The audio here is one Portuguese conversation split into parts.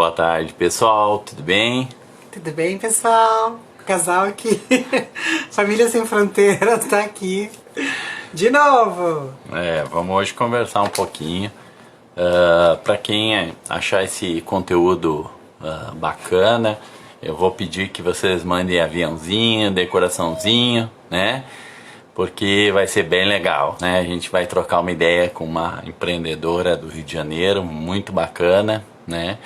boa tarde, pessoal, tudo bem? Tudo bem, pessoal? O casal aqui, Família Sem Fronteiras, tá aqui de novo. Vamos hoje conversar um pouquinho. Para quem achar esse conteúdo bacana, eu vou pedir que vocês mandem aviãozinho, decoraçãozinho, né? Porque vai ser bem legal, né? A gente vai trocar uma ideia com uma empreendedora do Rio de Janeiro, muito bacana, né?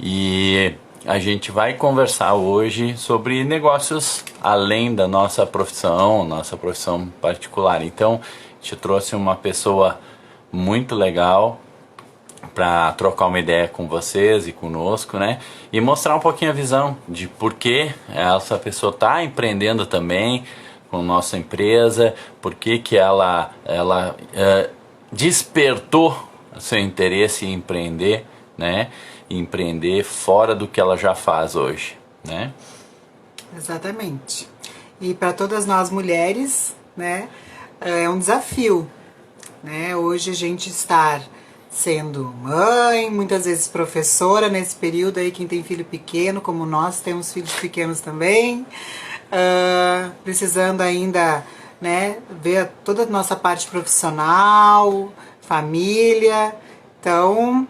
E a gente vai conversar hoje sobre negócios além da nossa profissão particular. Então, a gente trouxe uma pessoa muito legal para trocar uma ideia com vocês e conosco, né? E mostrar um pouquinho a visão de por que essa pessoa está empreendendo também com nossa empresa, por que ela despertou seu interesse em empreender, né? Empreender fora do que ela já faz hoje, né? Exatamente. E para todas nós mulheres, né, é um desafio, né? Hoje a gente estar sendo mãe, muitas vezes professora nesse período aí, quem tem filho pequeno, como nós temos filhos pequenos também, precisando ainda, né, ver toda a nossa parte profissional, família. Então,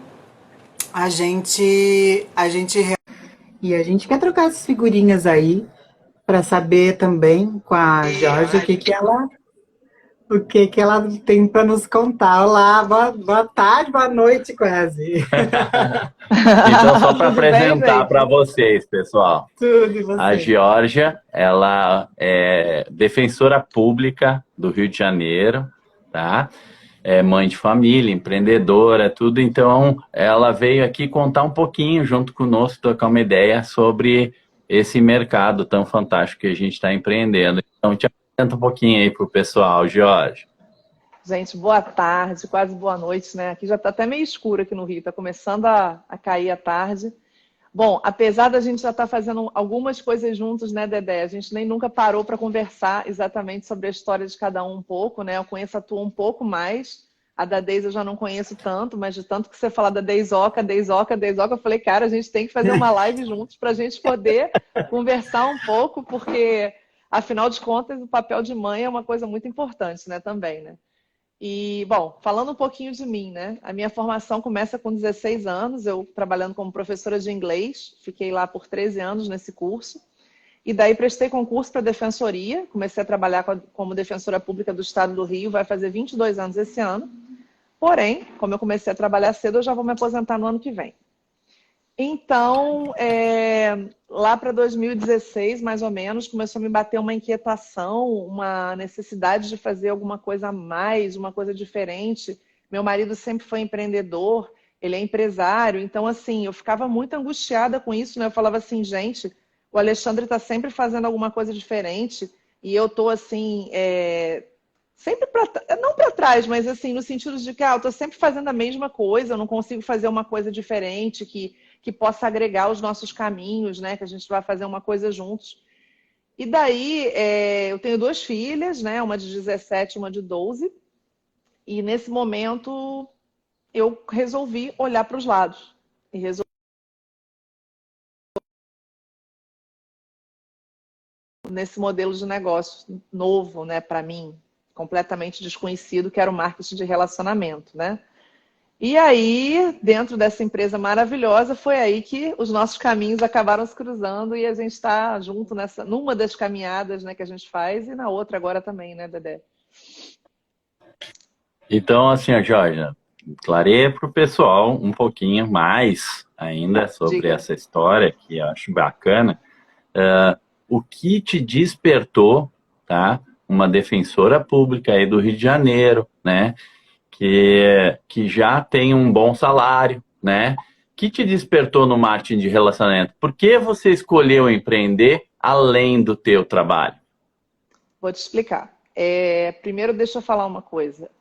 e a gente quer trocar essas figurinhas aí para saber também com a Jorge o que que ela tem para nos contar. Olá, boa tarde, boa noite quase. Então, só para Tudo bem, apresentar para gente? vocês, pessoal, Tudo e a você? Geórgia, ela é defensora pública do Rio de Janeiro, tá? É mãe de família, empreendedora, tudo. Então, ela veio aqui contar um pouquinho junto conosco, trocar uma ideia sobre esse mercado tão fantástico que a gente está empreendendo. Então, te apresenta um pouquinho aí para o pessoal, Geórgia. Gente, boa tarde, quase boa noite, né? Aqui já está até meio escuro aqui no Rio, está começando a cair a tarde. Bom, apesar da gente já estar fazendo algumas coisas juntos, né, Dedé? A gente nem nunca parou para conversar exatamente sobre a história de cada um pouco, né? Eu conheço a tua um pouco mais, a da Deise eu já não conheço tanto, mas de tanto que você fala da Deisoca, eu falei, cara, a gente tem que fazer uma live juntos para a gente poder conversar um pouco, porque, afinal de contas, o papel de mãe é uma coisa muito importante, né, também, né? E, bom, falando um pouquinho de mim, né? A minha formação começa com 16 anos, eu trabalhando como professora de inglês, fiquei lá por 13 anos nesse curso. E daí prestei concurso para defensoria, comecei a trabalhar como defensora pública do Estado do Rio, vai fazer 22 anos esse ano. Porém, como eu comecei a trabalhar cedo, eu já vou me aposentar no ano que vem. Então, lá para 2016, mais ou menos, começou a me bater uma inquietação, uma necessidade de fazer alguma coisa a mais, uma coisa diferente. Meu marido sempre foi empreendedor, ele é empresário, então, assim, eu ficava muito angustiada com isso, né? Eu falava assim, gente, o Alexandre está sempre fazendo alguma coisa diferente e eu estou, assim, sempre não para trás, mas assim, no sentido de que eu estou sempre fazendo a mesma coisa, eu não consigo fazer uma coisa diferente que possa agregar os nossos caminhos, né? Que a gente vai fazer uma coisa juntos. E daí, eu tenho duas filhas, né? Uma de 17 e uma de 12. E nesse momento, eu resolvi olhar para os lados. E resolvi nesse modelo de negócio novo, né? Para mim, completamente desconhecido, que era o marketing de relacionamento, né? E aí, dentro dessa empresa maravilhosa, foi aí que os nossos caminhos acabaram se cruzando e a gente está junto numa das caminhadas, né, que a gente faz e na outra agora também, né, Dedé? Então, assim, a Geórgia, clareia para o pessoal um pouquinho mais ainda sobre Diga. essa história, que eu acho bacana. O que te despertou, tá? Uma defensora pública aí do Rio de Janeiro, né? Que já tem um bom salário, né? Que te despertou no marketing de relacionamento? Por que você escolheu empreender além do teu trabalho? Vou te explicar. Primeiro, deixa eu falar uma coisa.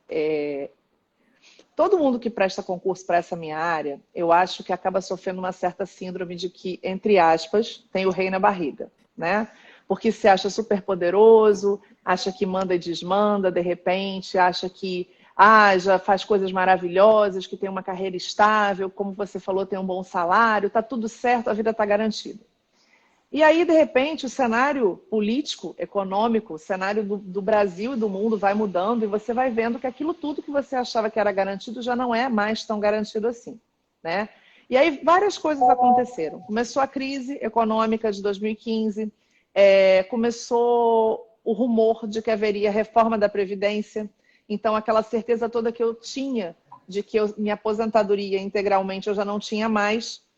Todo mundo que presta concurso para essa minha área, eu acho que acaba sofrendo uma certa síndrome de que, entre aspas, tem o rei na barriga, né? Porque se acha super poderoso, acha que manda e desmanda, de repente, acha que já faz coisas maravilhosas, que tem uma carreira estável, como você falou, tem um bom salário, está tudo certo, a vida está garantida. E aí, de repente, o cenário político, econômico, o cenário do Brasil e do mundo vai mudando e você vai vendo que aquilo tudo que você achava que era garantido já não é mais tão garantido assim, né? E aí várias coisas aconteceram. Começou a crise econômica de 2015, começou o rumor de que haveria reforma da Previdência, então aquela certeza toda que eu tinha de que minha aposentadoria integralmente eu já não tinha mais.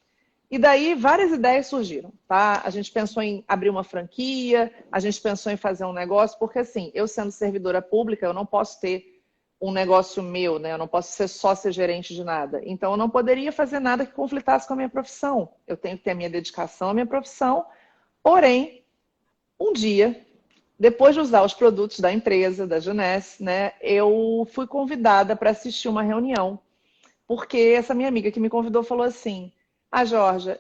E daí várias ideias surgiram, tá? A gente pensou em abrir uma franquia, a gente pensou em fazer um negócio, porque assim, eu sendo servidora pública, eu não posso ter um negócio meu, né? Eu não posso ser sócia gerente de nada. Então eu não poderia fazer nada que conflitasse com a minha profissão. Eu tenho que ter a minha dedicação à minha profissão. Porém, um dia, depois de usar os produtos da empresa, da Junesse, né, eu fui convidada para assistir uma reunião, porque essa minha amiga que me convidou falou assim: Georgia,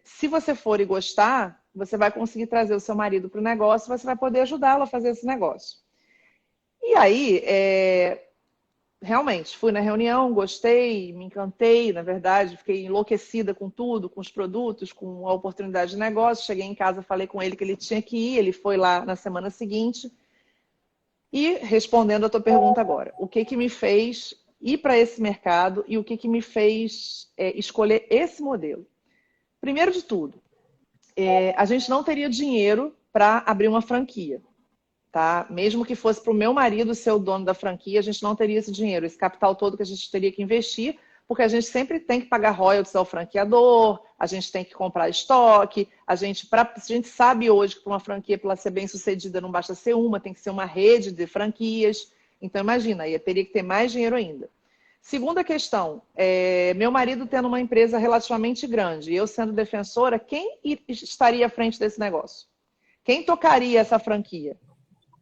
se você for e gostar, você vai conseguir trazer o seu marido para o negócio, você vai poder ajudá-lo a fazer esse negócio. E aí, realmente, fui na reunião, gostei, me encantei, na verdade, fiquei enlouquecida com tudo, com os produtos, com a oportunidade de negócio. Cheguei em casa, falei com ele que ele tinha que ir, ele foi lá na semana seguinte. E respondendo a tua pergunta agora, o que me fez ir para esse mercado e o que me fez escolher esse modelo? Primeiro de tudo, a gente não teria dinheiro para abrir uma franquia, tá? Mesmo que fosse para o meu marido ser o dono da franquia, a gente não teria esse dinheiro, esse capital todo que a gente teria que investir, porque a gente sempre tem que pagar royalties ao franqueador, a gente tem que comprar estoque, a gente sabe hoje que para uma franquia, para ela ser bem sucedida, não basta ser uma, tem que ser uma rede de franquias. Então, imagina, aí teria que ter mais dinheiro ainda. Segunda questão, meu marido tendo uma empresa relativamente grande e eu sendo defensora, quem estaria à frente desse negócio? Quem tocaria essa franquia?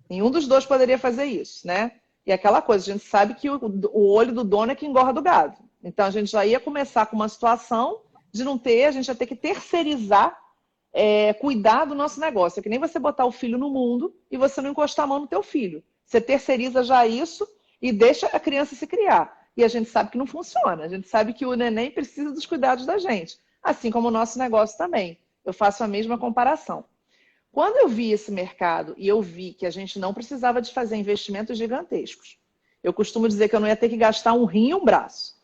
Nenhum dos dois poderia fazer isso, né? E aquela coisa, a gente sabe que o olho do dono é que engorda o gado. Então, a gente já ia começar com uma situação de não ter, a gente ia ter que terceirizar, cuidar do nosso negócio. É que nem você botar o filho no mundo e você não encostar a mão no teu filho. Você terceiriza já isso e deixa a criança se criar. E a gente sabe que não funciona. A gente sabe que o neném precisa dos cuidados da gente. Assim como o nosso negócio também. Eu faço a mesma comparação. Quando eu vi esse mercado e eu vi que a gente não precisava de fazer investimentos gigantescos, eu costumo dizer que eu não ia ter que gastar um rim e um braço.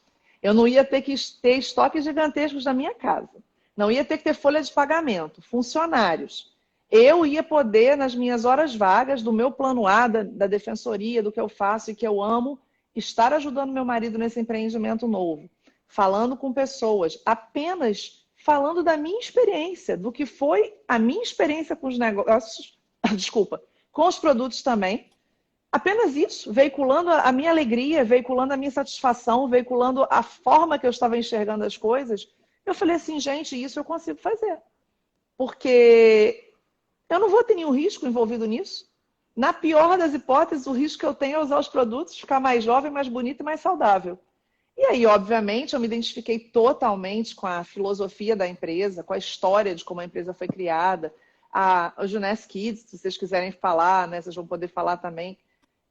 Eu não ia ter que ter estoques gigantescos na minha casa. Não ia ter que ter folha de pagamento, funcionários. Eu ia poder, nas minhas horas vagas, do meu plano A, da defensoria, do que eu faço e que eu amo, estar ajudando meu marido nesse empreendimento novo. Falando com pessoas, apenas falando da minha experiência, do que foi a minha experiência com os negócios, desculpa, com os produtos também. Apenas isso, veiculando a minha alegria, veiculando a minha satisfação, veiculando a forma que eu estava enxergando as coisas. Eu falei assim, gente, isso eu consigo fazer. Porque eu não vou ter nenhum risco envolvido nisso. Na pior das hipóteses, o risco que eu tenho é usar os produtos, ficar mais jovem, mais bonito e mais saudável. E aí, obviamente, eu me identifiquei totalmente com a filosofia da empresa, com a história de como a empresa foi criada. A Junesse Kids, se vocês quiserem falar, né, vocês vão poder falar também.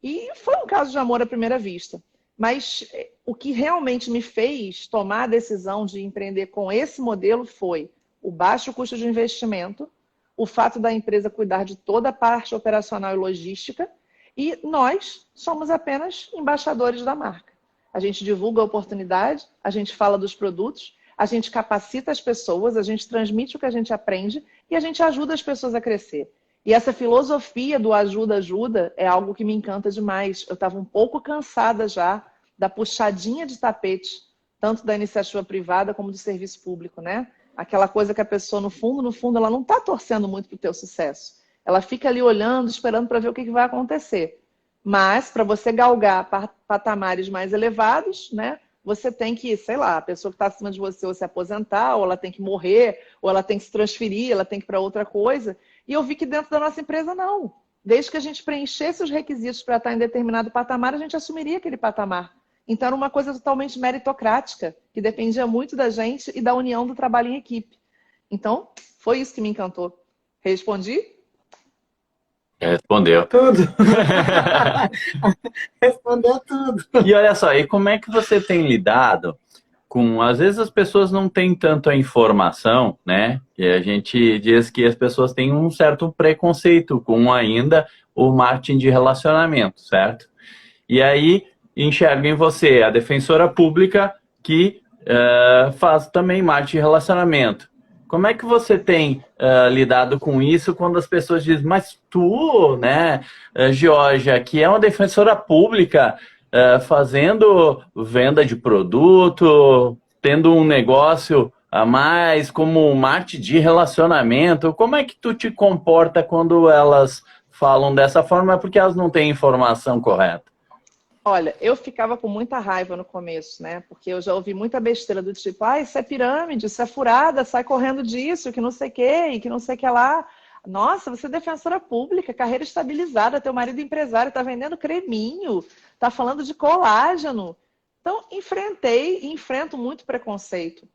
E foi um caso de amor à primeira vista. Mas o que realmente me fez tomar a decisão de empreender com esse modelo foi o baixo custo de investimento, o fato da empresa cuidar de toda a parte operacional e logística, e nós somos apenas embaixadores da marca. A gente divulga a oportunidade, a gente fala dos produtos, a gente capacita as pessoas, a gente transmite o que a gente aprende e a gente ajuda as pessoas a crescer. E essa filosofia do ajuda é algo que me encanta demais. Eu estava um pouco cansada já da puxadinha de tapete, tanto da iniciativa privada como do serviço público, né? Aquela coisa que a pessoa, no fundo, ela não está torcendo muito para o teu sucesso. Ela fica ali olhando, esperando para ver o que vai acontecer. Mas, para você galgar patamares mais elevados, né, você tem que, sei lá, a pessoa que está acima de você ou se aposentar, ou ela tem que morrer, ou ela tem que se transferir, ela tem que ir para outra coisa. E eu vi que dentro da nossa empresa, não. Desde que a gente preenchesse os requisitos para estar em determinado patamar, a gente assumiria aquele patamar. Então, era uma coisa totalmente meritocrática, que dependia muito da gente e da união do trabalho em equipe. Então, foi isso que me encantou. Respondi? Respondeu. Tudo. Respondeu tudo. E olha só, e como é que você tem lidado com... Às vezes as pessoas não têm tanto a informação, né? E a gente diz que as pessoas têm um certo preconceito com ainda o marketing de relacionamento, certo? E aí enxerga em você a defensora pública que faz também marketing de relacionamento. Como é que você tem lidado com isso quando as pessoas dizem, mas tu, né, Georgia, que é uma defensora pública, fazendo venda de produto, tendo um negócio a mais, como marketing de relacionamento, como é que tu te comporta quando elas falam dessa forma porque elas não têm informação correta? Olha, eu ficava com muita raiva no começo, né? Porque eu já ouvi muita besteira do tipo, ah, isso é pirâmide, isso é furada, sai correndo disso, que não sei o quê, e que não sei o que lá. Nossa, você é defensora pública, carreira estabilizada, teu marido empresário, tá vendendo creminho, tá falando de colágeno. Então, enfrentei e enfrento muito preconceito.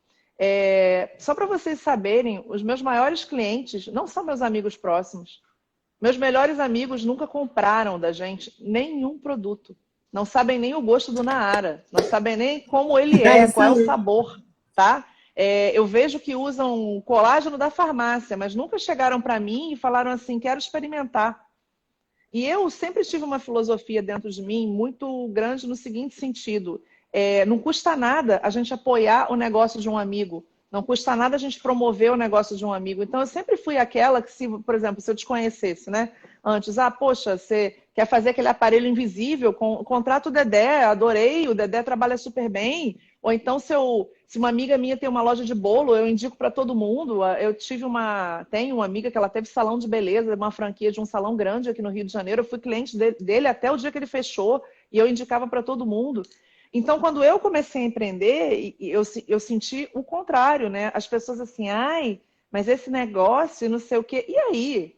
Só para vocês saberem, os meus maiores clientes não são meus amigos próximos. Meus melhores amigos nunca compraram da gente nenhum produto. Não sabem nem o gosto do Naara, não sabem nem como ele qual é o sabor, tá? Eu vejo que usam colágeno da farmácia, mas nunca chegaram para mim e falaram assim, quero experimentar. E eu sempre tive uma filosofia dentro de mim muito grande no seguinte sentido, não custa nada a gente apoiar o negócio de um amigo, não custa nada a gente promover o negócio de um amigo. Então, eu sempre fui aquela que, por exemplo, se eu te conhecesse, né? Antes, poxa, você quer fazer aquele aparelho invisível, contrata o Dedé, adorei, o Dedé trabalha super bem. Ou então, se uma amiga minha tem uma loja de bolo, eu indico para todo mundo. Eu tenho uma amiga que ela teve salão de beleza, uma franquia de um salão grande aqui no Rio de Janeiro. Eu fui cliente dele até o dia que ele fechou e eu indicava para todo mundo. Então, quando eu comecei a empreender, eu senti o contrário, né? As pessoas assim, ai, mas esse negócio, não sei o quê. E aí,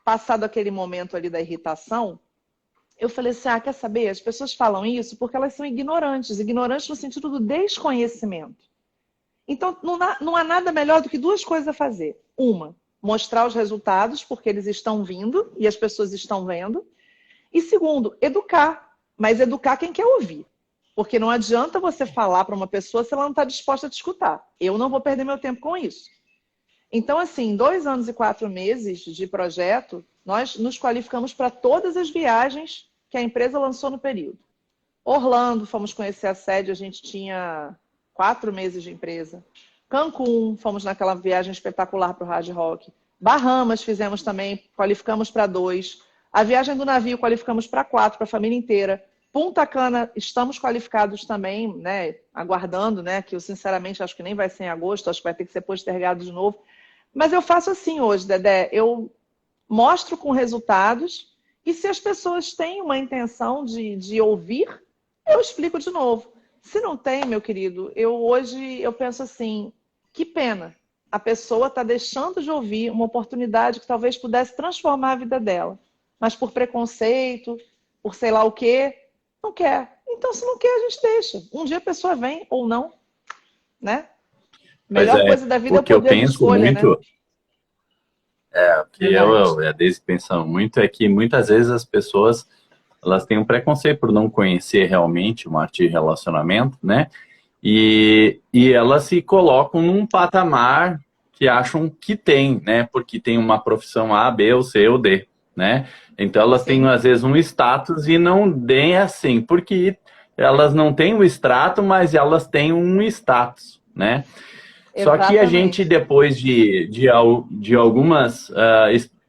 passado aquele momento ali da irritação, eu falei assim, quer saber? As pessoas falam isso porque elas são ignorantes. Ignorantes no sentido do desconhecimento. Então, não há nada melhor do que duas coisas a fazer. Uma, mostrar os resultados, porque eles estão vindo e as pessoas estão vendo. E segundo, educar. Mas educar quem quer ouvir. Porque não adianta você falar para uma pessoa se ela não está disposta a te escutar. Eu não vou perder meu tempo com isso. Então, assim, 2 anos e 4 meses de projeto, nós nos qualificamos para todas as viagens que a empresa lançou no período. Orlando, fomos conhecer a sede, a gente tinha 4 meses de empresa. Cancún, fomos naquela viagem espetacular para o Hard Rock. Bahamas fizemos também, qualificamos para 2. A viagem do navio qualificamos para 4, para a família inteira. Punta Cana, estamos qualificados também, né? Aguardando, né? Que eu sinceramente acho que nem vai ser em agosto, acho que vai ter que ser postergado de novo. Mas eu faço assim hoje, Dedé, eu mostro com resultados e se as pessoas têm uma intenção de ouvir, eu explico de novo. Se não tem, meu querido, hoje eu penso assim, que pena. A pessoa está deixando de ouvir uma oportunidade que talvez pudesse transformar a vida dela. Mas por preconceito, por sei lá o quê, não quer. Então, se não quer, a gente deixa. Um dia a pessoa vem ou não, né? Melhor coisa da vida é o poder de escolha, né? O que a Deise pensa muito é que muitas vezes as pessoas elas têm um preconceito por não conhecer realmente o marketing de relacionamento, né? E elas se colocam num patamar que acham que tem, né? Porque tem uma profissão A, B, ou C ou D, né? Então elas têm às vezes um status e não deem assim, porque elas não têm o extrato, mas elas têm um status, né? Só que a gente, depois de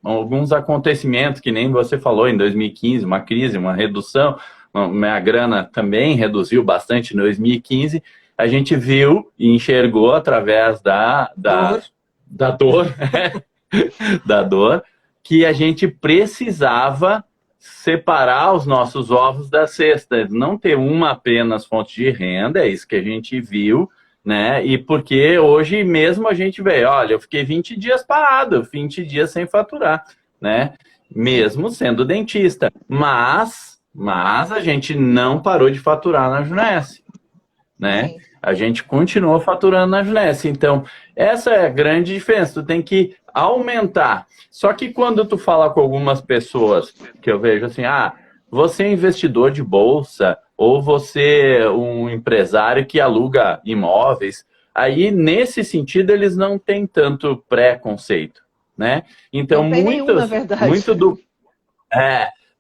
alguns acontecimentos, que nem você falou, em 2015, uma crise, uma redução, minha grana também reduziu bastante em 2015, a gente viu e enxergou através da dor, da dor, que a gente precisava separar os nossos ovos da cesta, não ter uma apenas fonte de renda, é isso que a gente viu, né? E porque hoje mesmo a gente vê, olha, eu fiquei 20 dias parado, 20 dias sem faturar, né? Mesmo sendo dentista. Mas a gente não parou de faturar na Junesse, né? Sim. A gente continuou faturando na Junesse. Então, essa é a grande diferença. Tu tem que aumentar. Só que quando tu fala com algumas pessoas, que eu vejo assim, você é investidor de bolsa, ou você é um empresário que aluga imóveis, aí nesse sentido eles não têm tanto preconceito, né? Então, Não tem nenhum, na verdade.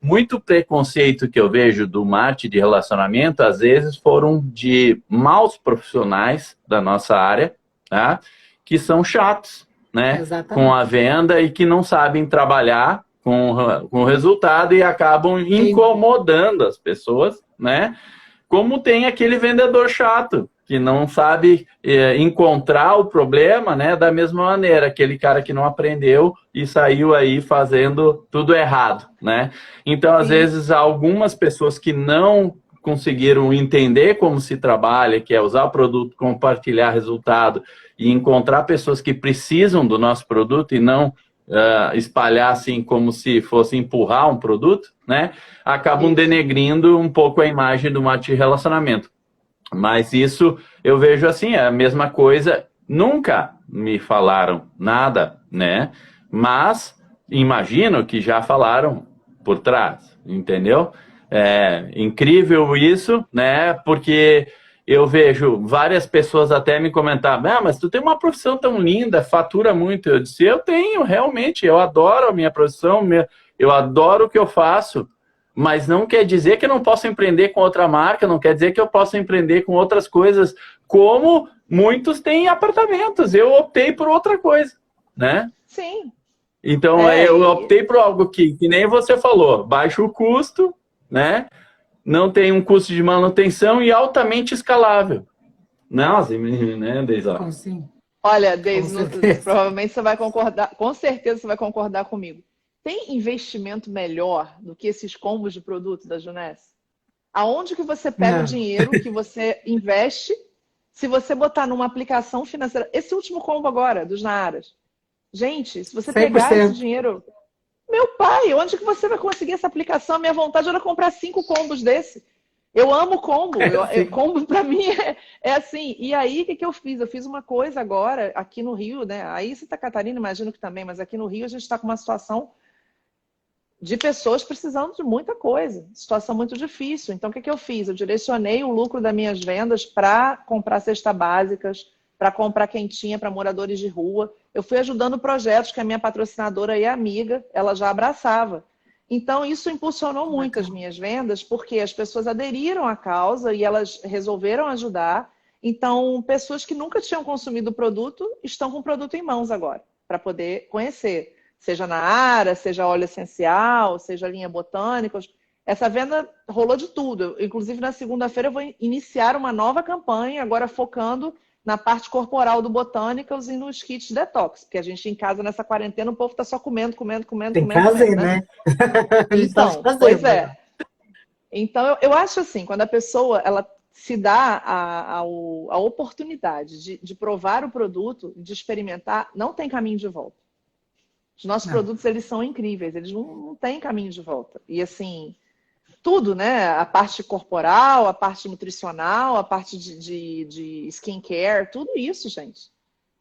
muito preconceito que eu vejo do marketing de relacionamento, às vezes foram de maus profissionais da nossa área, tá? Que são chatos, né? Exatamente. Com a venda e que não sabem trabalhar com o resultado e acabam incomodando as pessoas, né? Como tem aquele vendedor chato, que não sabe encontrar o problema, né? Da mesma maneira, aquele cara que não aprendeu e saiu aí fazendo tudo errado, né? Então, às vezes, algumas pessoas que não conseguiram entender como se trabalha, que é usar o produto, compartilhar resultado e encontrar pessoas que precisam do nosso produto e não espalhar assim como se fosse empurrar um produto, né? Acabam denegrindo um pouco a imagem do marketing de relacionamento. Mas isso eu vejo assim, é a mesma coisa, nunca me falaram nada, né? Mas imagino que já falaram por trás, entendeu? É incrível isso, né? Porque eu vejo várias pessoas até me comentar, mas tu tem uma profissão tão linda, fatura muito. Eu disse, eu tenho, realmente, eu adoro a minha profissão, eu adoro o que eu faço, mas não quer dizer que eu não posso empreender com outra marca, não quer dizer que eu possa empreender com outras coisas, como muitos têm apartamentos. Eu optei por outra coisa, né? Sim. Então, eu optei por algo que nem você falou, baixo custo, né? Não tem um custo de manutenção e altamente escalável. Não, assim, né, Deise? Sim. Olha, Deise, provavelmente você vai concordar, com certeza você vai concordar comigo. Tem investimento melhor do que esses combos de produto da Juness? Aonde que você pega o dinheiro que você investe se você botar numa aplicação financeira? Esse último combo agora, dos Naaras. Gente, se você 100%. pegar esse dinheiro... Meu pai, onde que você vai conseguir essa aplicação? Minha vontade era comprar 5 combos desse. Eu amo combo. Combo para mim é assim. E aí, o que eu fiz? Eu fiz uma coisa agora, aqui no Rio, né? Aí Santa Catarina, imagino que também, mas aqui no Rio a gente está com uma situação de pessoas precisando de muita coisa. Situação muito difícil. Então, o que eu fiz? Eu direcionei o lucro das minhas vendas para comprar cestas básicas, para comprar quentinha para moradores de rua. Eu fui ajudando projetos que a minha patrocinadora e amiga, ela já abraçava. Então, isso impulsionou muito as minhas vendas, porque as pessoas aderiram à causa e elas resolveram ajudar. Então, pessoas que nunca tinham consumido o produto estão com o produto em mãos agora, para poder conhecer. Seja na Ara, seja óleo essencial, seja linha botânicos. Essa venda rolou de tudo. Inclusive, na segunda-feira, eu vou iniciar uma nova campanha, agora focando na parte corporal do Botanicals e nos kits detox, porque a gente em casa nessa quarentena o povo tá só comendo. Tem que fazer, né? Então, pois é. Então, eu acho assim, quando a pessoa ela se dá a oportunidade de provar o produto, de experimentar, não tem caminho de volta. Os nossos produtos, eles são incríveis, eles não têm caminho de volta. E assim... tudo, né? A parte corporal, a parte nutricional, a parte de skincare, tudo isso, gente.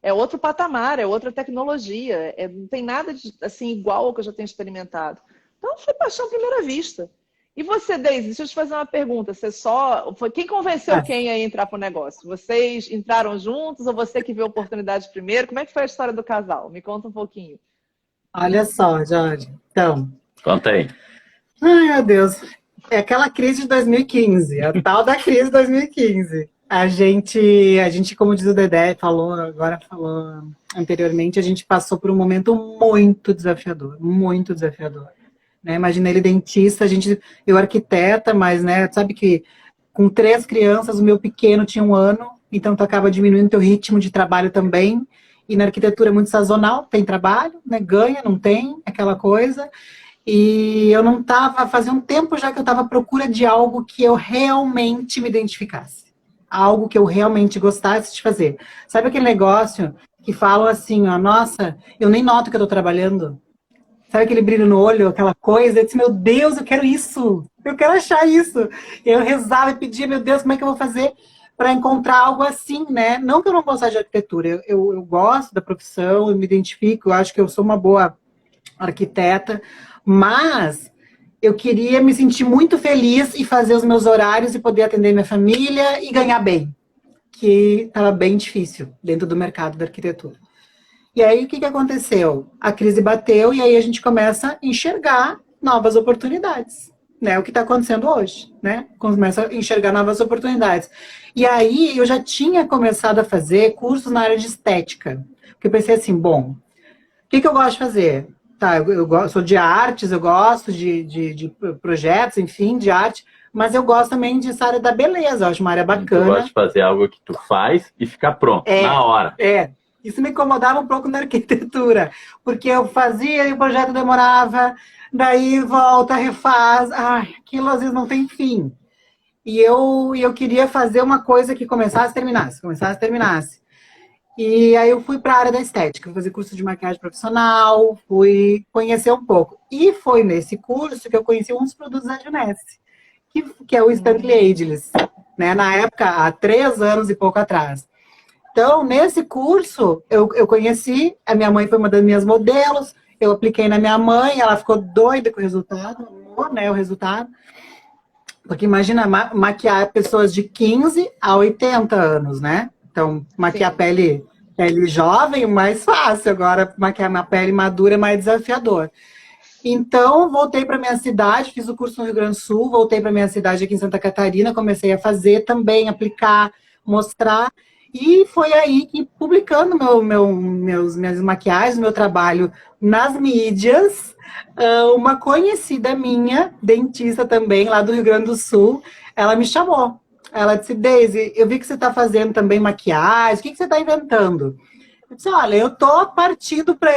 É outro patamar, é outra tecnologia. Não tem nada assim igual ao que eu já tenho experimentado. Então, foi paixão à primeira vista. E você, Deise, deixa eu te fazer uma pergunta. Quem convenceu quem a entrar para o negócio? Vocês entraram juntos ou você que viu a oportunidade primeiro? Como é que foi a história do casal? Me conta um pouquinho. Olha só, Jorge. Então... conta aí. Ai, meu Deus. É aquela crise de 2015, a tal da crise de 2015. A gente, como diz o Dedé, falou anteriormente, a gente passou por um momento muito desafiador, né? Imagina ele dentista, eu arquiteta, mas, né, sabe que com 3 crianças, o meu pequeno tinha 1 ano, então tu acaba diminuindo teu ritmo de trabalho também, e na arquitetura é muito sazonal, tem trabalho, né, ganha, não tem, aquela coisa... E eu não estava, fazia um tempo já que eu estava à procura de algo que eu realmente me identificasse. Algo que eu realmente gostasse de fazer. Sabe aquele negócio que falam assim, ó, nossa, eu nem noto que eu estou trabalhando. Sabe aquele brilho no olho, aquela coisa? Eu disse, meu Deus, eu quero isso. Eu quero achar isso. E eu rezava e pedia, meu Deus, como é que eu vou fazer? para encontrar algo assim, né? Não que eu não gostasse de arquitetura, eu gosto da profissão, eu me identifico, eu acho que eu sou uma boa arquiteta, mas eu queria me sentir muito feliz e fazer os meus horários e poder atender minha família e ganhar bem, que estava bem difícil dentro do mercado da arquitetura. E aí, o que aconteceu? A crise bateu e aí a gente começa a enxergar novas oportunidades, né? O que está acontecendo hoje, né? Começa a enxergar novas oportunidades. E aí, eu já tinha começado a fazer cursos na área de estética. Porque eu pensei assim, bom, o que eu gosto de fazer? Tá, eu sou de artes, eu gosto de projetos, enfim, de arte, mas eu gosto também dessa área da beleza, eu acho uma área bacana. Tu gosta de fazer algo que tu faz e fica pronto, na hora. Isso me incomodava um pouco na arquitetura, porque eu fazia e o projeto demorava, daí volta, refaz, aquilo às vezes não tem fim. E eu queria fazer uma coisa que começasse e terminasse. E aí eu fui para a área da estética, fui fazer curso de maquiagem profissional, fui conhecer um pouco. E foi nesse curso que eu conheci um dos produtos da Junesse, que é o Stanley Ageless, né? Na época, há 3 anos e pouco atrás. Então, nesse curso, eu conheci, a minha mãe foi uma das minhas modelos, eu apliquei na minha mãe, ela ficou doida com o resultado, amou, né, o resultado. Porque imagina, maquiar pessoas de 15 a 80 anos, né? Então, maquiar pele jovem, mais fácil. Agora, maquiar uma pele madura é mais desafiador. Então, voltei para minha cidade, fiz o curso no Rio Grande do Sul, voltei para minha cidade aqui em Santa Catarina, comecei a fazer também, aplicar, mostrar. E foi aí que, publicando minhas maquiagens, meu trabalho nas mídias, uma conhecida minha, dentista também, lá do Rio Grande do Sul, ela me chamou. Ela disse, Deise, eu vi que você está fazendo também maquiagem, o que você está inventando? Eu disse, olha, eu estou partindo para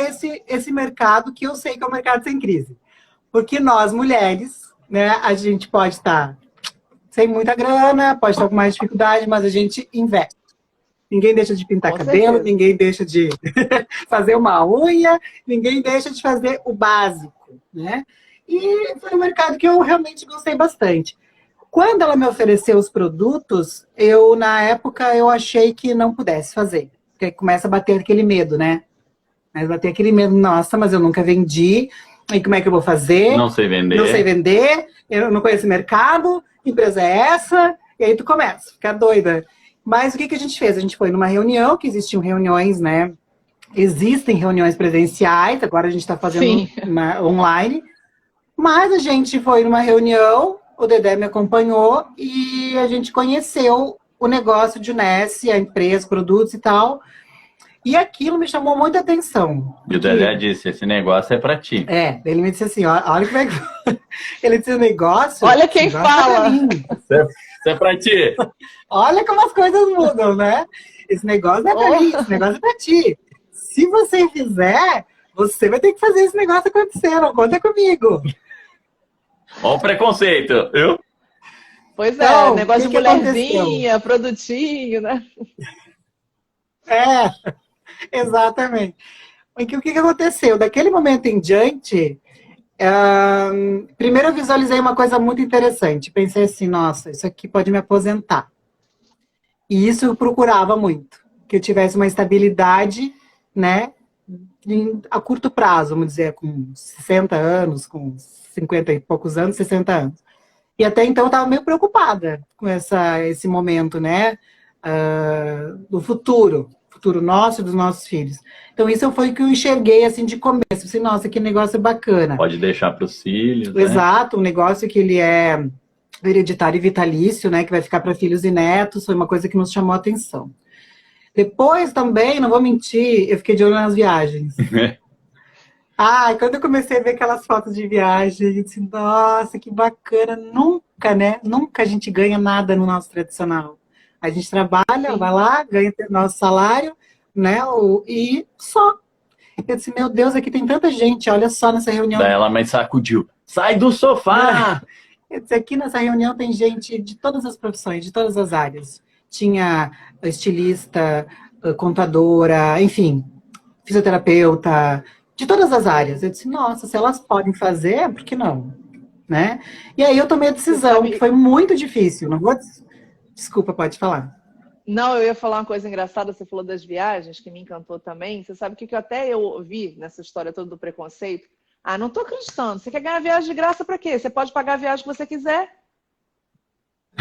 esse mercado que eu sei que é um mercado sem crise. Porque nós, mulheres, né, a gente pode estar sem muita grana, pode estar com mais dificuldade, mas a gente investe. Ninguém deixa de pintar cabelo, ninguém deixa de fazer uma unha, ninguém deixa de fazer o básico, né? E foi um mercado que eu realmente gostei bastante. Quando ela me ofereceu os produtos, na época, eu achei que não pudesse fazer. Porque começa a bater aquele medo, né? Mas bater aquele medo, nossa, mas eu nunca vendi, e como é que eu vou fazer? Não sei vender. Não sei vender, eu não conheço o mercado, que empresa é essa? E aí tu começa a ficar doida. Mas o que a gente fez? A gente foi numa reunião, que existiam reuniões, né? Existem reuniões presenciais, agora a gente está fazendo uma online. Mas a gente foi numa reunião, o Dedé me acompanhou e a gente conheceu o negócio de Junesse, a empresa, produtos e tal. E aquilo me chamou muita atenção. E o Dedé disse, esse negócio é para ti. Ele me disse assim, olha como é que... Ele disse, o negócio... Olha quem fala! Isso é pra ti. Olha como as coisas mudam, né? Esse negócio não é pra mim, esse negócio é pra ti. Se você fizer, você vai ter que fazer esse negócio acontecer, não conta comigo. Olha o preconceito, viu? Pois é, então, negócio de mulherzinha, produtinho, né? Exatamente. O que aconteceu? Daquele momento em diante... primeiro eu visualizei uma coisa muito interessante. Pensei assim, nossa, isso aqui pode me aposentar. E isso eu procurava muito. Que eu tivesse uma estabilidade, né, a curto prazo, vamos dizer, com 60 anos, com 50 e poucos anos, 60 anos. E até então eu estava meio preocupada com esse momento, né, do futuro nosso e dos nossos filhos. Então isso foi o que eu enxerguei assim de começo. Assim, nossa, que negócio bacana. Pode deixar para os filhos, né? Exato, um negócio que ele é hereditário e vitalício, né, que vai ficar para filhos e netos, foi uma coisa que nos chamou a atenção. Depois também, não vou mentir, eu fiquei de olho nas viagens. Quando eu comecei a ver aquelas fotos de viagem, eu disse, nossa, que bacana. Nunca, né? Nunca a gente ganha nada no nosso tradicional. A gente trabalha, vai lá, ganha nosso salário, né? E só. Eu disse, meu Deus, aqui tem tanta gente, olha só nessa reunião. Daí ela me sacudiu. Sai do sofá! Eu disse, aqui nessa reunião tem gente de todas as profissões, de todas as áreas. Tinha estilista, contadora, enfim, fisioterapeuta, de todas as áreas. Eu disse, nossa, se elas podem fazer, por que não? Né? E aí eu tomei a decisão, que foi muito difícil. Não vou... Desculpa, pode falar. Não, eu ia falar uma coisa engraçada, você falou das viagens, que me encantou também. Você sabe o que até eu ouvi nessa história toda do preconceito? Ah, não tô acreditando. Você quer ganhar viagem de graça pra quê? Você pode pagar a viagem que você quiser.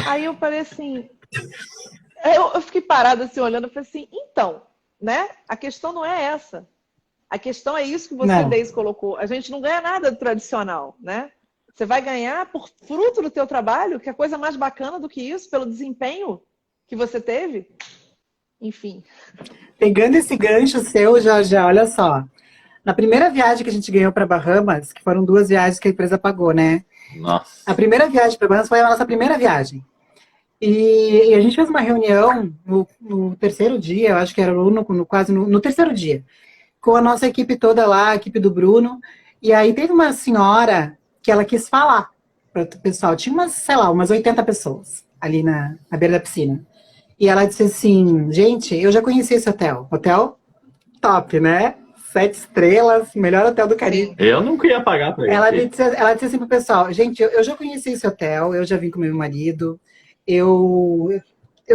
Aí eu falei assim, eu fiquei parada assim, olhando, eu falei assim, então, né? A questão não é essa. A questão é isso que você, Não. Deise, colocou. A gente não ganha nada do tradicional, né? Você vai ganhar por fruto do teu trabalho, que é coisa mais bacana do que isso, pelo desempenho que você teve. Enfim. Pegando esse gancho seu, já, olha só. Na primeira viagem que a gente ganhou para Bahamas, que foram 2 viagens que a empresa pagou, né? A Nossa. primeira viagem para Bahamas foi a nossa primeira viagem. E a gente fez uma reunião no terceiro dia, eu acho que era quase no terceiro dia, com a nossa equipe toda lá, a equipe do Bruno. E aí teve uma senhora que ela quis falar para o pessoal. Tinha umas, sei lá, umas 80 pessoas ali na beira da piscina. E ela disse assim, gente, eu já conheci esse hotel. Hotel top, né? 7 estrelas, melhor hotel do Caribe. Sim. Eu nunca ia pagar pra Ela ele. disse assim pro pessoal, gente, eu já conheci esse hotel, eu já vim com meu marido, eu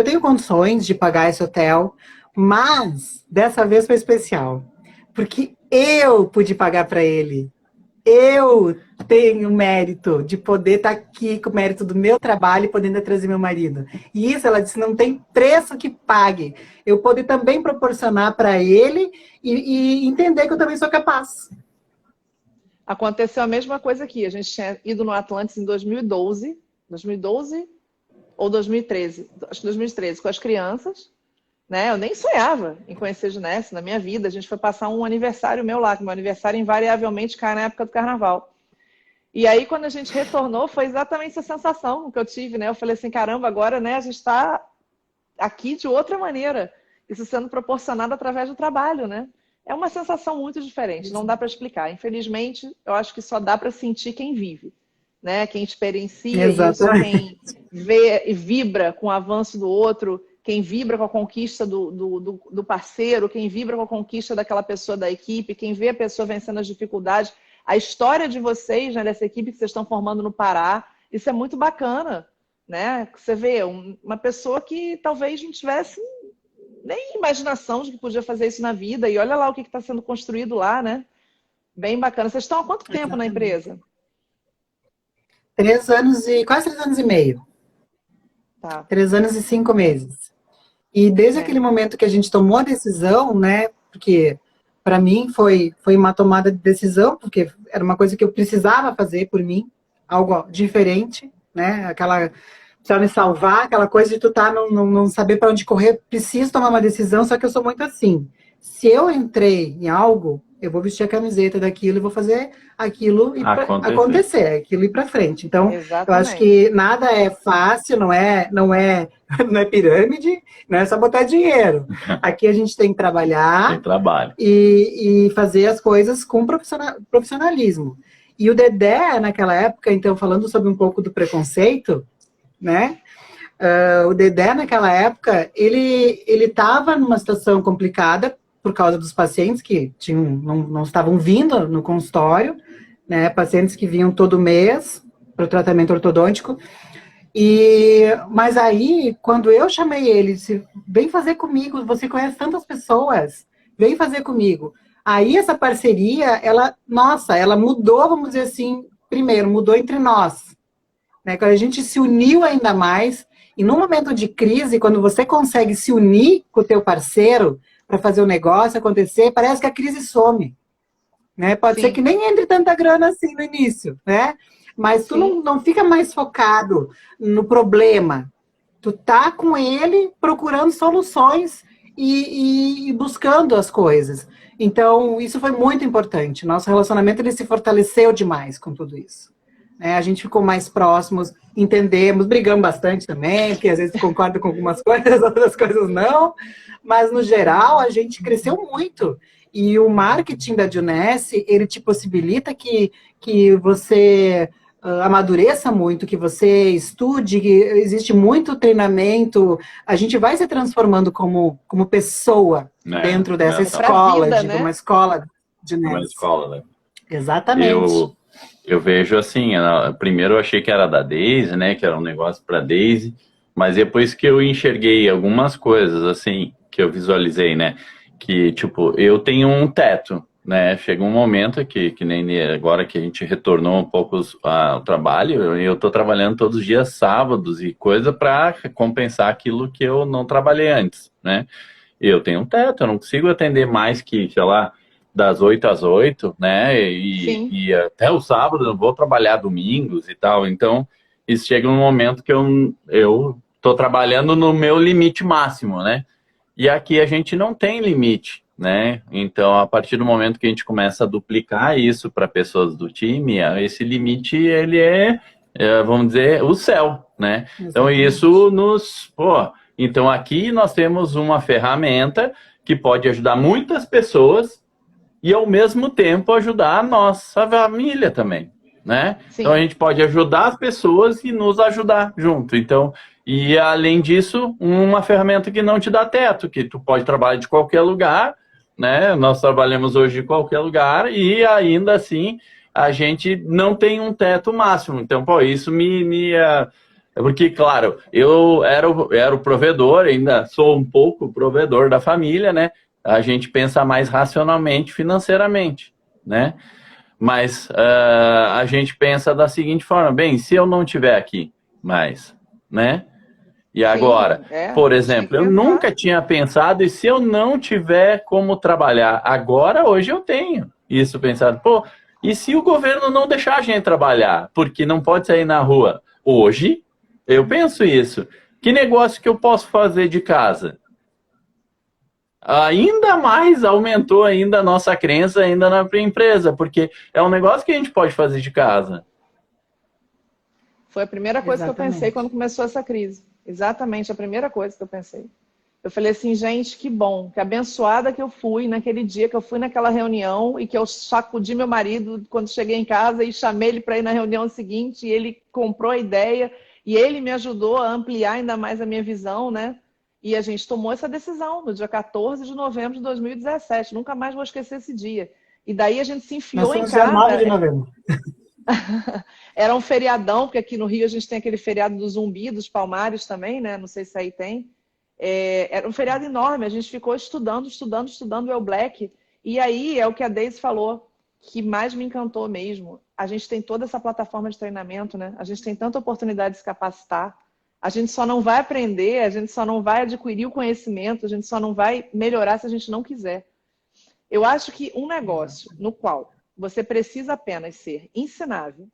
tenho condições de pagar esse hotel, mas dessa vez foi especial, porque eu pude pagar para ele. Eu tenho mérito de poder estar aqui com o mérito do meu trabalho e podendo trazer meu marido. E isso, ela disse, não tem preço que pague. Eu poder também proporcionar para ele e entender que eu também sou capaz. Aconteceu a mesma coisa aqui. A gente tinha ido no Atlantis em 2012. 2012 ou 2013? Acho que 2013, com as crianças. Né? Eu nem sonhava em conhecer Junesse na minha vida. A gente foi passar um aniversário meu lá, que meu aniversário invariavelmente cai na época do carnaval. E aí, quando a gente retornou, foi exatamente essa sensação que eu tive, né? Eu falei assim, caramba, agora, né, a gente está aqui de outra maneira. Isso sendo proporcionado através do trabalho, né? É uma sensação muito diferente, não dá para explicar. Infelizmente, eu acho que só dá para sentir quem vive, né? Quem experiencia isso, quem vê e vibra com o avanço do outro, quem vibra com a conquista do parceiro, quem vibra com a conquista daquela pessoa da equipe, quem vê a pessoa vencendo as dificuldades. A história de vocês, né, dessa equipe que vocês estão formando no Pará, isso é muito bacana, né? Você vê uma pessoa que talvez não tivesse nem imaginação de que podia fazer isso na vida, e olha lá o que está sendo construído lá, né? Bem bacana. Vocês estão há quanto tempo na empresa? 3 anos quase 3 anos e meio. Tá. 3 anos e 5 meses. E desde aquele momento que a gente tomou a decisão, né? Porque para mim foi uma tomada de decisão, porque era uma coisa que eu precisava fazer por mim, algo diferente, né? Aquela precisava me salvar, aquela coisa de tu não saber para onde correr, preciso tomar uma decisão, só que eu sou muito assim. Se eu entrei em algo, eu vou vestir a camiseta daquilo e vou fazer aquilo acontecer, aquilo ir para frente. Então, exatamente. Eu acho que nada é fácil, não é pirâmide, não é só botar dinheiro. Aqui a gente tem que trabalhar tem trabalho. E fazer as coisas com profissionalismo. E o Dedé, naquela época, então, falando sobre um pouco do preconceito, né? O Dedé, naquela época, ele estava numa situação complicada por causa dos pacientes que não estavam vindo no consultório, né? Pacientes que vinham todo mês para o tratamento ortodôntico. Mas aí, quando eu chamei ele, disse, vem fazer comigo, você conhece tantas pessoas, vem fazer comigo. Aí essa parceria, ela mudou, vamos dizer assim, primeiro, mudou entre nós. Né? Quando a gente se uniu ainda mais, e num momento de crise, quando você consegue se unir com o teu parceiro para fazer o negócio acontecer, parece que a crise some. Né? Pode ser que nem entre tanta grana assim no início, né? Mas tu não fica mais focado no problema. Tu tá com ele procurando soluções e buscando as coisas. Então, isso foi muito importante. Nosso relacionamento ele se fortaleceu demais com tudo isso. A gente ficou mais próximos, entendemos, brigamos bastante também, porque às vezes concorda com algumas coisas, outras coisas não, mas no geral a gente cresceu muito. E o marketing da Junesse, ele te possibilita que você amadureça muito, que você estude, que existe muito treinamento, a gente vai se transformando como pessoa dentro dessa escola, uma escola Junesse. Uma escola, né? Exatamente. Eu vejo assim, primeiro eu achei que era da Deise, né, que era um negócio para Deise, Mas depois que eu enxerguei algumas coisas, assim, que eu visualizei, né? Que, tipo, eu tenho um teto, né? Chega um momento que nem agora que a gente retornou um pouco ao trabalho, eu tô trabalhando todos os dias sábados e coisa para compensar aquilo que eu não trabalhei antes, né? Eu tenho um teto, eu não consigo atender mais que, sei lá, das 8 às 8, né? Sim, E até o sábado eu vou trabalhar domingos e tal. Então, isso chega um momento que eu tô trabalhando no meu limite máximo, né? E aqui a gente não tem limite, né? Então, a partir do momento que a gente começa a duplicar isso para pessoas do time, esse limite, ele vamos dizer, o céu, né? Então, Exatamente. isso Pô, então, aqui nós temos uma ferramenta que pode ajudar muitas pessoas e, ao mesmo tempo, ajudar a nossa família também, né? Então, a sim. gente pode ajudar as pessoas e nos ajudar junto. Então, e, além disso, uma ferramenta que não te dá teto, que tu pode trabalhar de qualquer lugar, né? Nós trabalhamos hoje de qualquer lugar e, ainda assim, a gente não tem um teto máximo. Então, pô, isso porque, claro, eu era o provedor, ainda sou um pouco o provedor da família, né? A gente pensa mais racionalmente, financeiramente, né? Mas a gente pensa da seguinte forma: bem, se eu não tiver aqui mais, né? E agora, Sim, é, por a gente tem que exemplo, eu pensar. nunca tinha pensado, e se eu não tiver como trabalhar agora, hoje eu tenho isso pensado. Pô, e se o governo não deixar a gente trabalhar, porque não pode sair na rua? Hoje, eu penso isso. Que negócio que eu posso fazer de casa? Ainda mais aumentou ainda a nossa crença ainda na empresa, porque é um negócio que a gente pode fazer de casa. Foi a primeira coisa que eu pensei quando Exatamente. começou essa crise. Exatamente a primeira coisa que eu pensei. Eu falei assim, gente, que bom, que abençoada que eu fui naquele dia que eu fui naquela reunião e que eu sacudi meu marido quando cheguei em casa e chamei ele para ir na reunião seguinte e ele comprou a ideia e ele me ajudou a ampliar ainda mais a minha visão, né? E a gente tomou essa decisão no dia 14 de novembro de 2017. Nunca mais vou esquecer esse dia. E daí a gente se Nós enfiou em somos dia 9 casa. de novembro. Era um feriadão, porque aqui no Rio a gente tem aquele feriado do Zumbi, dos Palmares também, né? Não sei se aí tem. Era um feriado enorme, a gente ficou estudando o El Black. E aí é o que a Deise falou, que mais me encantou mesmo. A gente tem toda essa plataforma de treinamento, né? A gente tem tanta oportunidade de se capacitar. A gente só não vai aprender, a gente só não vai adquirir o conhecimento, a gente só não vai melhorar se a gente não quiser. Eu acho que um negócio no qual você precisa apenas ser ensinável,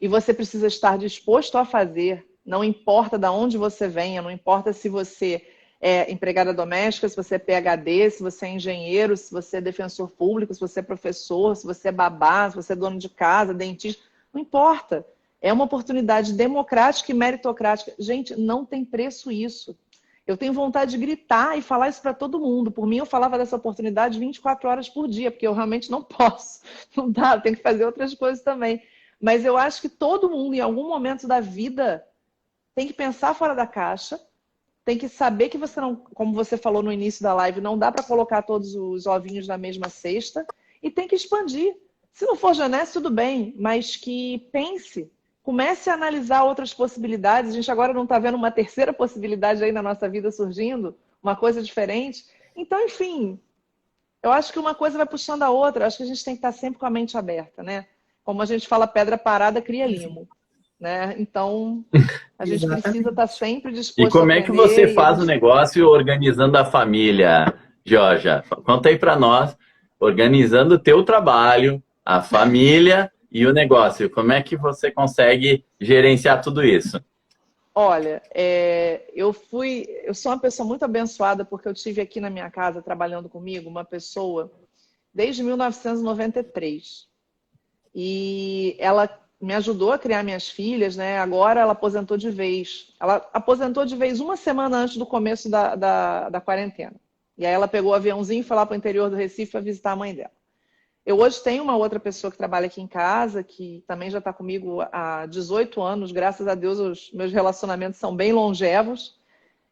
e você precisa estar disposto a fazer, não importa de onde você venha, não importa se você é empregada doméstica, se você é PhD, se você é engenheiro, se você é defensor público, se você é professor, se você é babá, se você é dono de casa, dentista, não importa. É uma oportunidade democrática e meritocrática. Gente, não tem preço isso. Eu tenho vontade de gritar e falar isso para todo mundo. Por mim, eu falava dessa oportunidade 24 horas por dia, porque eu realmente não posso. Não dá, eu tenho que fazer outras coisas também. Mas eu acho que todo mundo, em algum momento da vida, tem que pensar fora da caixa, tem que saber que você não, como você falou no início da live, não dá para colocar todos os ovinhos na mesma cesta e tem que expandir. Se não for Janesse, tudo bem, mas que pense, comece a analisar outras possibilidades. A gente agora não está vendo uma terceira possibilidade aí na nossa vida surgindo, uma coisa diferente. Então, enfim, eu acho que uma coisa vai puxando a outra. Eu acho que a gente tem que estar sempre com a mente aberta, né? Como a gente fala, pedra parada cria limo, né? Então, a gente precisa estar Exatamente. sempre E disposto a como é que você aprender e a faz o gente... negócio organizando a família, Georgia? Conta aí para nós, organizando o teu trabalho, a família e o negócio. Como é que você consegue gerenciar tudo isso? Olha, eu sou uma pessoa muito abençoada porque eu tive aqui na minha casa trabalhando comigo uma pessoa desde 1993. E ela me ajudou a criar minhas filhas, né? Agora ela aposentou de vez. Ela aposentou de vez uma semana antes do começo da quarentena. E aí ela pegou o aviãozinho e foi lá para o interior do Recife para visitar a mãe dela. Eu hoje tenho uma outra pessoa que trabalha aqui em casa, que também já está comigo há 18 anos. Graças a Deus, os meus relacionamentos são bem longevos.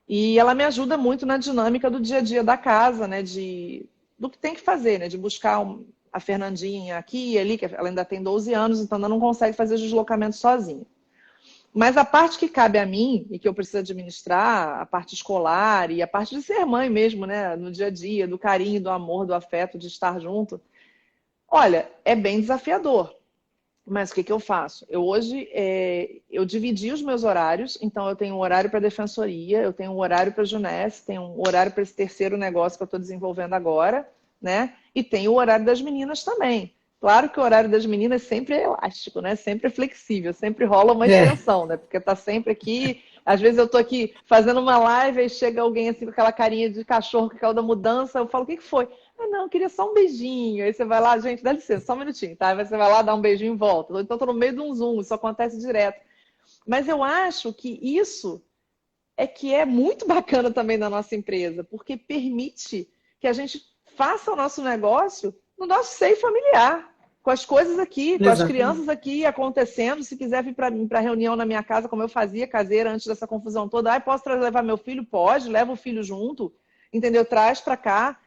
E ela me ajuda muito na dinâmica do dia a dia da casa, né? Do que tem que fazer, né? De buscar a Fernandinha aqui e ali, que ela ainda tem 12 anos, então ainda não consegue fazer os deslocamentos sozinha. Mas a parte que cabe a mim e que eu preciso administrar, a parte escolar e a parte de ser mãe mesmo, né? No dia a dia, do carinho, do amor, do afeto, de estar junto. Olha, é bem desafiador. Mas o que eu faço? Eu hoje, eu dividi os meus horários, então eu tenho um horário para a defensoria, eu tenho um horário para a Junesse, tenho um horário para esse terceiro negócio que eu estou desenvolvendo agora, né? E tenho o horário das meninas também. Claro que o horário das meninas sempre é elástico, né? Sempre é flexível, sempre rola uma extensão, né? Porque tá sempre aqui. Às vezes eu tô aqui fazendo uma live e chega alguém assim com aquela carinha de cachorro que caiu da mudança, eu falo, o que foi? Ah, não, eu queria só um beijinho. Aí você vai lá, gente, dá licença, só um minutinho, tá? Aí você vai lá, dá um beijinho e volta. Então tô no meio de um Zoom, isso acontece direto. Mas eu acho que isso é que é muito bacana também da nossa empresa, porque permite que a gente faça o nosso negócio no nosso seio familiar, com as coisas aqui, com as crianças aqui acontecendo. Se quiser vir para reunião na minha casa, como eu fazia caseira antes dessa confusão toda, posso levar meu filho? Pode, leva o filho junto, entendeu? Traz para cá.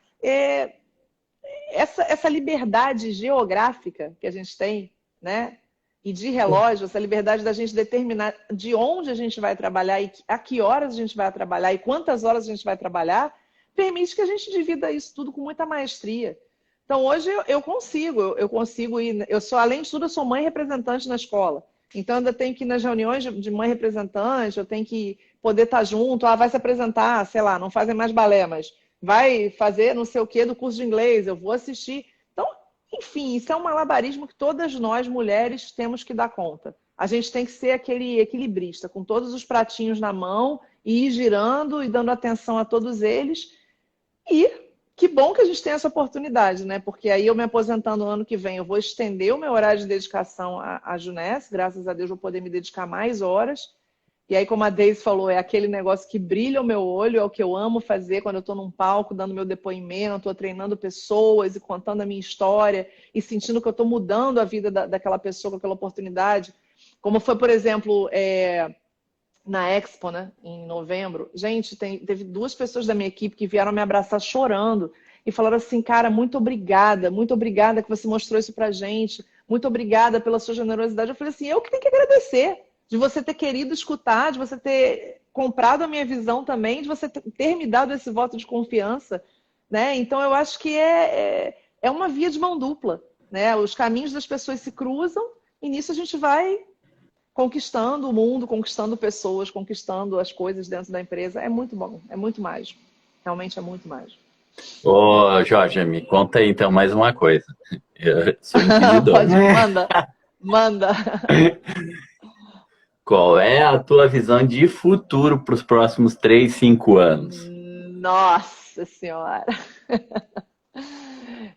Essa liberdade geográfica que a gente tem, né? E de relógio, essa liberdade da gente determinar de onde a gente vai trabalhar e a que horas a gente vai trabalhar e quantas horas a gente vai trabalhar, permite que a gente divida isso tudo com muita maestria. Então, hoje eu consigo ir. Além de tudo, eu sou mãe representante na escola. Então, eu ainda tenho que ir nas reuniões de mãe representante, eu tenho que poder estar junto. Vai se apresentar, sei lá, não fazem mais balé, mas vai fazer não sei o quê do curso de inglês, eu vou assistir. Então, enfim, isso é um malabarismo que todas nós, mulheres, temos que dar conta. A gente tem que ser aquele equilibrista, com todos os pratinhos na mão, e ir girando e dando atenção a todos eles. E que bom que a gente tem essa oportunidade, né? Porque aí eu me aposentando no ano que vem, eu vou estender o meu horário de dedicação à Junesse, graças a Deus vou poder me dedicar mais horas. E aí, como a Deise falou, é aquele negócio que brilha o meu olho, é o que eu amo fazer quando eu estou num palco, dando meu depoimento, estou treinando pessoas e contando a minha história e sentindo que eu estou mudando a vida daquela pessoa com aquela oportunidade. Como foi, por exemplo, na Expo, né, em novembro. Gente, teve 2 pessoas da minha equipe que vieram me abraçar chorando e falaram assim, cara, muito obrigada que você mostrou isso pra gente, muito obrigada pela sua generosidade. Eu falei assim, eu que tenho que agradecer de você ter querido escutar, de você ter comprado a minha visão também, de você ter me dado esse voto de confiança, né? Então eu acho que é uma via de mão dupla, né? Os caminhos das pessoas se cruzam e nisso a gente vai conquistando o mundo, conquistando pessoas, conquistando as coisas dentro da empresa. É muito bom, é muito mágico. Realmente é muito mágico. Ô, Jorge, me conta aí então mais uma coisa. Eu sou inquisidor. Pode, manda. Qual é a tua visão de futuro para os próximos 3, 5 anos? Nossa Senhora!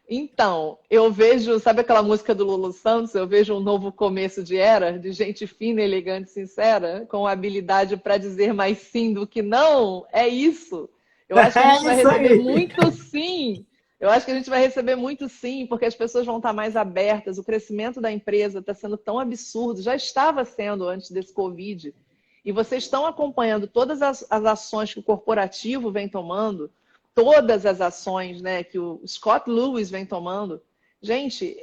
Então, eu vejo, sabe aquela música do Lulu Santos? Eu vejo um novo começo de era, de gente fina, elegante, sincera, com habilidade para dizer mais sim do que não. É isso. Eu acho que a gente vai receber muito sim. Eu acho que a gente vai receber muito sim, porque as pessoas vão estar mais abertas. O crescimento da empresa está sendo tão absurdo, já estava sendo antes desse Covid. E vocês estão acompanhando todas as ações que o corporativo vem tomando, todas as ações, né, que o Scott Lewis vem tomando. Gente,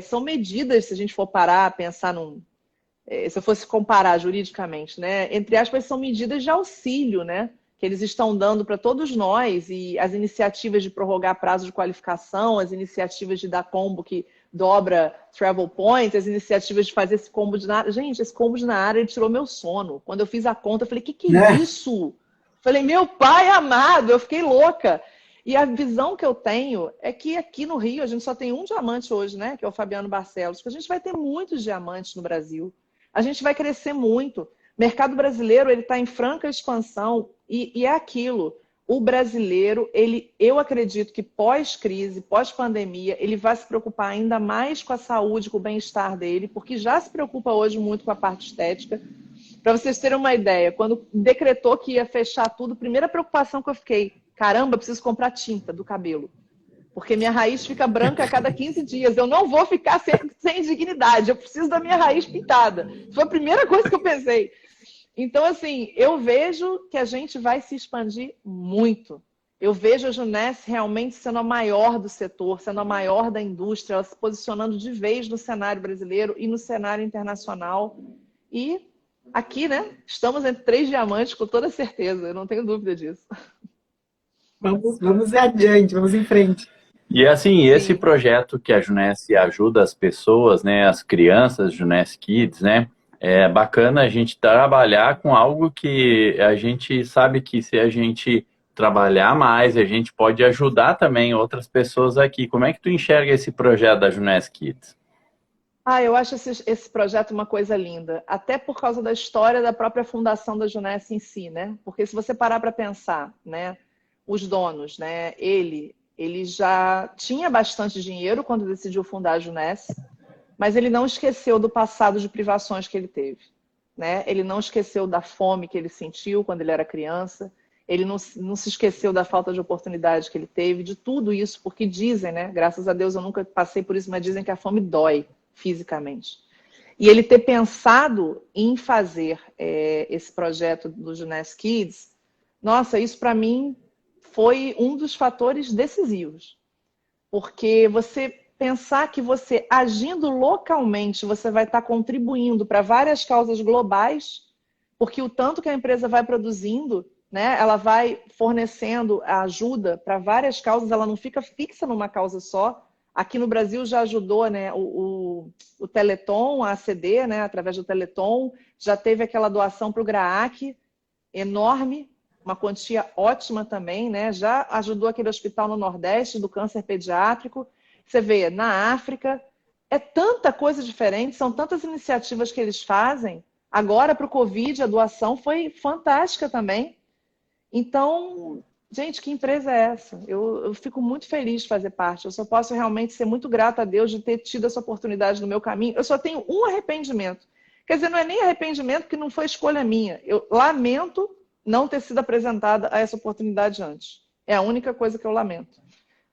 são medidas, se a gente for parar, pensar se eu fosse comparar juridicamente, né, entre aspas, são medidas de auxílio, né, que eles estão dando para todos nós, e as iniciativas de prorrogar prazo de qualificação, as iniciativas de dar combo que dobra travel points, as iniciativas de fazer esse combo de na área. Gente, esse combo de na área, ele tirou meu sono. Quando eu fiz a conta, eu falei, que é isso? Falei, meu pai amado, eu fiquei louca. E a visão que eu tenho é que aqui no Rio a gente só tem um diamante hoje, né? Que é o Fabiano Barcelos. Que a gente vai ter muitos diamantes no Brasil. A gente vai crescer muito. O mercado brasileiro ele está em franca expansão e é aquilo. O brasileiro, eu acredito que pós-crise, pós-pandemia, ele vai se preocupar ainda mais com a saúde, com o bem-estar dele, porque já se preocupa hoje muito com a parte estética. Para vocês terem uma ideia, quando decretou que ia fechar tudo, a primeira preocupação que eu fiquei, caramba, preciso comprar tinta do cabelo. Porque minha raiz fica branca a cada 15 dias. Eu não vou ficar sem dignidade, eu preciso da minha raiz pintada. Foi a primeira coisa que eu pensei. Então, assim, eu vejo que a gente vai se expandir muito. Eu vejo a Junesse realmente sendo a maior do setor, sendo a maior da indústria, ela se posicionando de vez no cenário brasileiro e no cenário internacional. E aqui, né? Estamos entre três diamantes com toda certeza, eu não tenho dúvida disso. Vamos adiante, vamos em frente. E assim, esse Sim. projeto que a Junesse ajuda as pessoas, né, as crianças, Junesse Kids, né, é bacana a gente trabalhar com algo que a gente sabe que se a gente trabalhar mais, a gente pode ajudar também outras pessoas aqui. Como é que tu enxerga esse projeto da Junesse Kids? Ah, eu acho esse projeto uma coisa linda, até por causa da história da própria fundação da Junesse em si, né? Porque se você parar para pensar, né, os donos, né, ele já tinha bastante dinheiro quando decidiu fundar a Junesse, mas ele não esqueceu do passado de privações que ele teve, né? Ele não esqueceu da fome que ele sentiu quando ele era criança, ele não se esqueceu da falta de oportunidade que ele teve, de tudo isso, porque dizem, né? Graças a Deus eu nunca passei por isso, mas dizem que a fome dói fisicamente. E ele ter pensado em fazer esse projeto do Junesse Kids, nossa, isso para mim foi um dos fatores decisivos. Porque você pensar que você, agindo localmente, você vai estar contribuindo para várias causas globais, porque o tanto que a empresa vai produzindo, né, ela vai fornecendo a ajuda para várias causas, ela não fica fixa numa causa só. Aqui no Brasil já ajudou, né, o Teleton, a ACD, né, através do Teleton, já teve aquela doação para o GRAAC, enorme, uma quantia ótima também, né? Já ajudou aquele hospital no Nordeste do câncer pediátrico. Você vê, na África, é tanta coisa diferente, são tantas iniciativas que eles fazem. Agora, para o Covid, a doação foi fantástica também. Então, gente, que empresa é essa? Eu fico muito feliz de fazer parte. Eu só posso realmente ser muito grata a Deus de ter tido essa oportunidade no meu caminho. Eu só tenho um arrependimento. Quer dizer, não é nem arrependimento, porque não foi escolha minha. Eu lamento não ter sido apresentada a essa oportunidade antes. É a única coisa que eu lamento.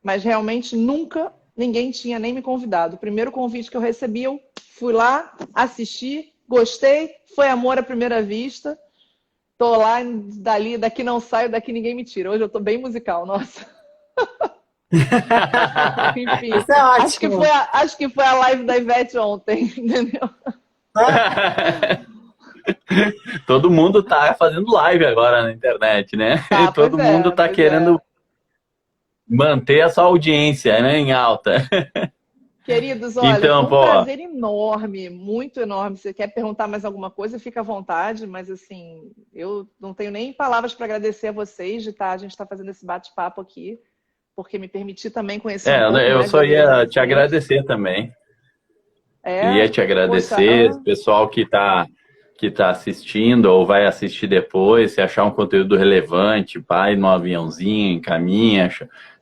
Mas realmente nunca ninguém tinha nem me convidado. O primeiro convite que eu recebi, eu fui lá, assisti, gostei, foi amor à primeira vista. Tô lá, daqui não saio, daqui ninguém me tira. Hoje eu tô bem musical, nossa. Enfim, Isso é ótimo. acho que foi a live da Ivete ontem, entendeu? Todo mundo tá fazendo live agora na internet, né? Tá, Todo mundo tá pois querendo é. manter a sua audiência, né, em alta. Queridos, olha, Então, foi um pô, prazer enorme, muito enorme. Se você quer perguntar mais alguma coisa, fica à vontade, mas assim, eu não tenho nem palavras para agradecer a vocês de estar, a gente está fazendo esse bate-papo aqui, porque me permitir também conhecer um pouco eu mais da só vida de ia te vocês. agradecer também. É, Queria te poxa, agradecer, pessoal que tá assistindo ou vai assistir depois, se achar um conteúdo relevante, vai no aviãozinho, encaminha,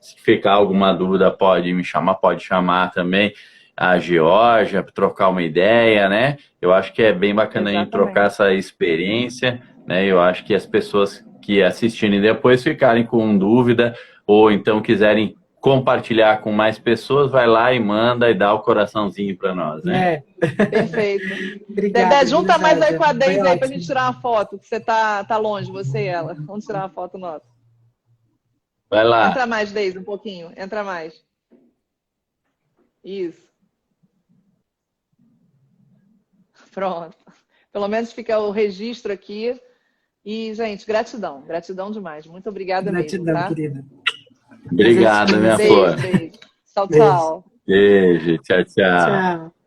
se ficar alguma dúvida pode me chamar, pode chamar também a Geórgia, trocar uma ideia, né? Eu acho que é bem bacana a gente trocar exatamente. essa experiência, né? Eu acho que as pessoas que assistirem depois ficarem com dúvida ou então quiserem compartilhar com mais pessoas, vai lá e manda e dá o coraçãozinho para nós, né? É. Perfeito. Obrigada, Dedé, viu, junta mais aí Jorge? com a Foi Deise aí pra gente ótimo. tirar uma foto, que você tá longe, você e ela. Vamos tirar uma foto nossa. Vai lá. Entra mais, Deise, um pouquinho. Entra mais. Isso. Pronto. Pelo menos fica o registro aqui. E, gente, gratidão. Gratidão demais. Muito obrigada mesmo, Gratidão, tá? querida. Prazer te Obrigado, minha conhecer. flor. Beijo, beijo. Tchau, Beijo. tchau. Beijo, tchau, tchau. Tchau.